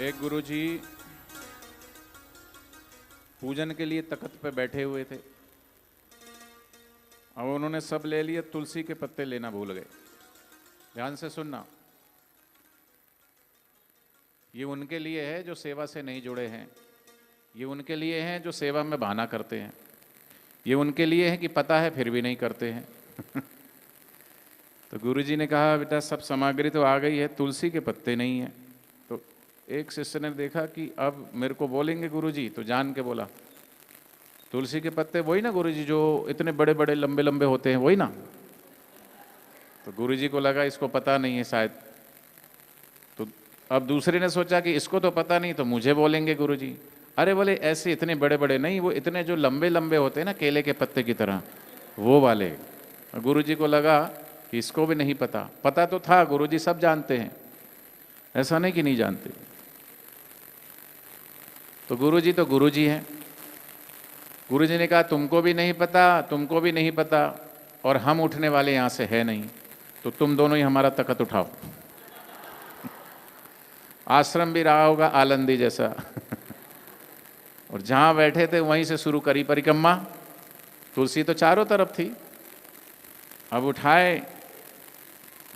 एक गुरुजी पूजन के लिए तख्त पे बैठे हुए थे। अब उन्होंने सब ले लिए, तुलसी के पत्ते लेना भूल गए। ध्यान से सुनना, ये उनके लिए है जो सेवा से नहीं जुड़े हैं, ये उनके लिए हैं जो सेवा में बहाना करते हैं, ये उनके लिए है कि पता है फिर भी नहीं करते हैं। तो गुरुजी ने कहा, बेटा सब सामग्री तो आ गई है, तुलसी के पत्ते नहीं हैं। तो एक शिष्य ने देखा कि अब मेरे को बोलेंगे गुरुजी, तो जान के बोला, तुलसी के पत्ते वही ना गुरुजी जो इतने बड़े बड़े लंबे लंबे होते हैं, वही ना। तो गुरुजी को लगा इसको पता नहीं है शायद। तो अब दूसरे ने सोचा कि इसको तो पता नहीं, तो मुझे बोलेंगे गुरुजी। अरे बोले ऐसे इतने बड़े बड़े नहीं, वो इतने जो लंबे लंबे होते हैं ना केले के पत्ते की तरह, वो वाले। गुरुजी को लगा कि इसको भी नहीं पता। पता तो था, गुरुजी सब जानते हैं, ऐसा नहीं कि नहीं जानते। तो गुरुजी तो गुरुजी हैं। गुरुजी ने कहा तुमको भी नहीं पता, तुमको भी नहीं पता, और हम उठने वाले यहाँ से है नहीं, तो तुम दोनों ही हमारा तख्त उठाओ। आश्रम भी रहा होगा आलंदी जैसा। और जहाँ बैठे थे वहीं से शुरू करी परिक्रमा। तुलसी तो चारों तरफ थी। अब उठाए,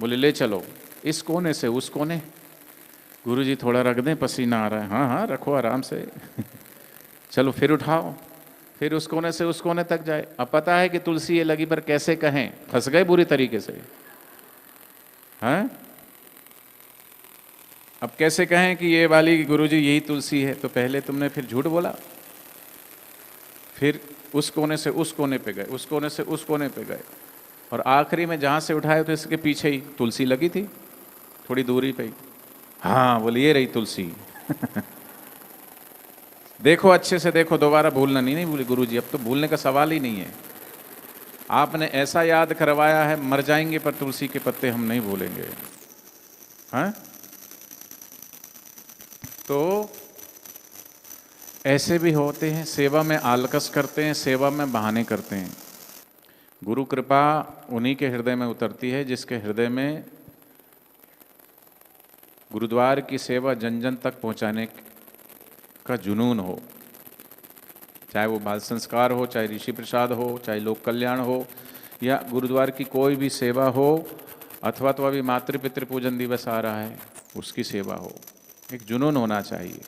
बोले ले चलो इस कोने से उस कोने। गुरुजी थोड़ा रख दें, पसीना आ रहा है। हाँ हाँ रखो आराम से। चलो फिर उठाओ, फिर उस कोने से उस कोने तक जाए। अब पता है कि तुलसी ये लगी, पर कैसे कहें, फंस गए बुरी तरीके से। हैं अब कैसे कहें कि ये वाली गुरुजी यही तुलसी है। तो पहले तुमने फिर झूठ बोला, फिर उस कोने से उस कोने पे गए, उस कोने से उस कोने पे गए, और आखिरी में जहाँ से उठाए तो इसके पीछे ही तुलसी लगी थी, थोड़ी दूरी पे ही। हाँ बोले ये रही तुलसी। देखो अच्छे से देखो, दोबारा भूलना नहीं। नहीं बोले गुरुजी अब तो भूलने का सवाल ही नहीं है, आपने ऐसा याद करवाया है, मर जाएंगे पर तुलसी के पत्ते हम नहीं भूलेंगे। हाँ तो ऐसे भी होते हैं, सेवा में आलकस करते हैं, सेवा में बहाने करते हैं। गुरु कृपा उन्हीं के हृदय में उतरती है जिसके हृदय में गुरुद्वार की सेवा जन जन तक पहुंचाने का जुनून हो। चाहे वो बाल संस्कार हो, चाहे ऋषि प्रसाद हो, चाहे लोक कल्याण हो, या गुरुद्वार की कोई भी सेवा हो, अथवा तो अभी मातृ पितृ पूजन दिवस आ रहा है उसकी सेवा हो। एक जुनून होना चाहिए।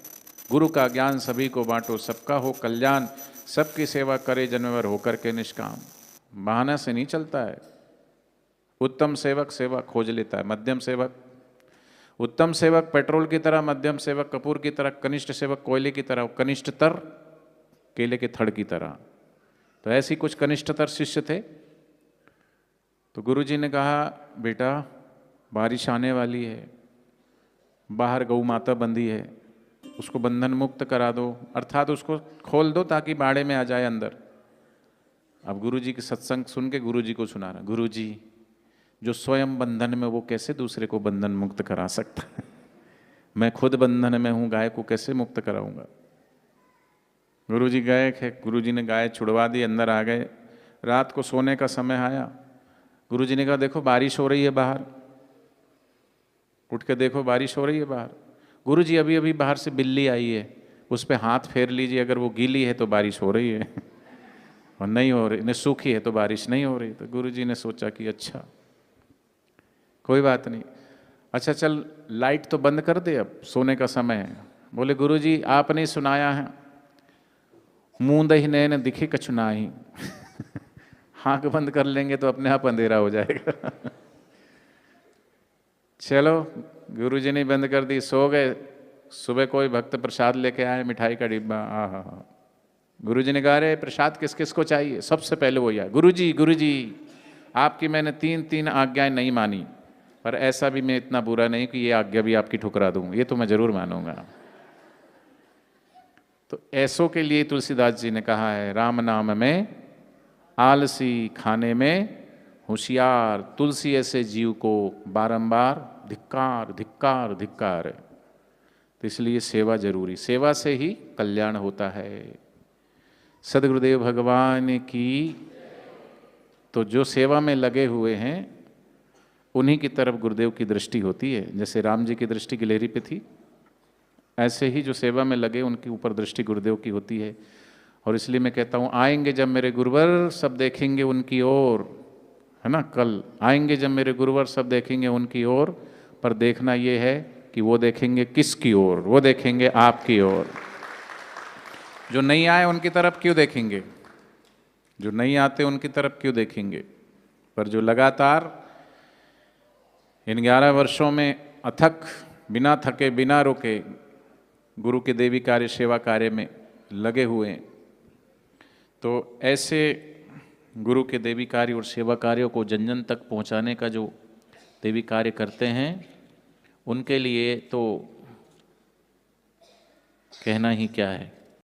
गुरु का ज्ञान सभी को बांटो, सबका हो कल्याण, सबकी सेवा करे जनवर होकर के निष्काम। बहाना से नहीं चलता है। उत्तम सेवक सेवा खोज लेता है, मध्यम सेवक उत्तम सेवक पेट्रोल की तरह, मध्यम सेवक कपूर की तरह, कनिष्ठ सेवक कोयले की तरह, कनिष्ठतर केले के थड़ की तरह। तो ऐसे कुछ कनिष्ठतर शिष्य थे। तो गुरुजी ने कहा बेटा बारिश आने वाली है, बाहर गौ माता बंधी है, उसको बंधन मुक्त करा दो, अर्थात उसको खोल दो ताकि बाड़े में आ जाए अंदर। अब गुरुजी की सत्संग सुन के गुरुजी को सुना रहा, गुरुजी जो स्वयं बंधन में, वो कैसे दूसरे को बंधन मुक्त करा सकता है? मैं खुद बंधन में हूँ, गाय को कैसे मुक्त कराऊंगा? गुरुजी गए, गुरुजी ने गाय छुड़वा दी, अंदर आ गए। रात को सोने का समय आया, गुरुजी ने कहा देखो बारिश हो रही है बाहर, उठ के देखो बारिश हो रही है बाहर। गुरुजी अभी अभी बाहर से बिल्ली आई है, उस पर हाथ फेर लीजिए, अगर वो गीली है तो बारिश हो रही है, और नहीं हो रही, नहीं सूखी है तो बारिश नहीं हो रही। तो गुरुजी ने सोचा कि अच्छा कोई बात नहीं, अच्छा चल लाइट तो बंद कर दे, अब सोने का समय है। बोले गुरुजी आपने सुनाया है, मूंद ही नैन दिखे कछु नाही। आँख बंद कर लेंगे तो अपने आप अंधेरा हो जाएगा। चलो गुरुजी ने बंद कर दी, सो गए। सुबह कोई भक्त प्रसाद लेके आए, मिठाई का डिब्बा। हाँ गुरुजी ने कहा अरे प्रसाद किस किस को चाहिए? सबसे पहले वो आया, गुरुजी गुरुजी आपकी मैंने तीन तीन आज्ञाएं नहीं मानी, पर ऐसा भी मैं इतना बुरा नहीं कि ये आज्ञा भी आपकी ठुकरा दूं, ये तो मैं जरूर मानूंगा। तो ऐसों के लिए तुलसीदास जी ने कहा है, राम नाम में आलसी, खाने में होशियार, तुलसी ऐसे जीव को बारंबार धिक्कार धिक्कार धिक्कार। तो इसलिए सेवा जरूरी, सेवा से ही कल्याण होता है। सदगुरुदेव भगवान की। तो जो सेवा में लगे हुए हैं उन्हीं की तरफ गुरुदेव की दृष्टि होती है। जैसे राम जी की दृष्टि गिलहरी पे थी, ऐसे ही जो सेवा में लगे उनके ऊपर दृष्टि गुरुदेव की होती है। और इसलिए मैं कहता हूँ, आएंगे जब मेरे गुरुवर सब देखेंगे उनकी ओर, है ना, कल आएंगे जब मेरे गुरुवर सब देखेंगे उनकी ओर, पर देखना ये है कि वो देखेंगे किसकी ओर, वो देखेंगे आपकी ओर। जो नहीं आए उनकी तरफ क्यों देखेंगे, जो नहीं आते उनकी तरफ क्यों देखेंगे, पर जो लगातार इन 11 वर्षों में अथक, बिना थके बिना रुके गुरु के देवी कार्य सेवा कार्य में लगे हुए हैं, तो ऐसे गुरु के देवी कार्य और सेवा कार्यों को जन जन तक पहुंचाने का जो देवी कार्य करते हैं, उनके लिए तो कहना ही क्या है।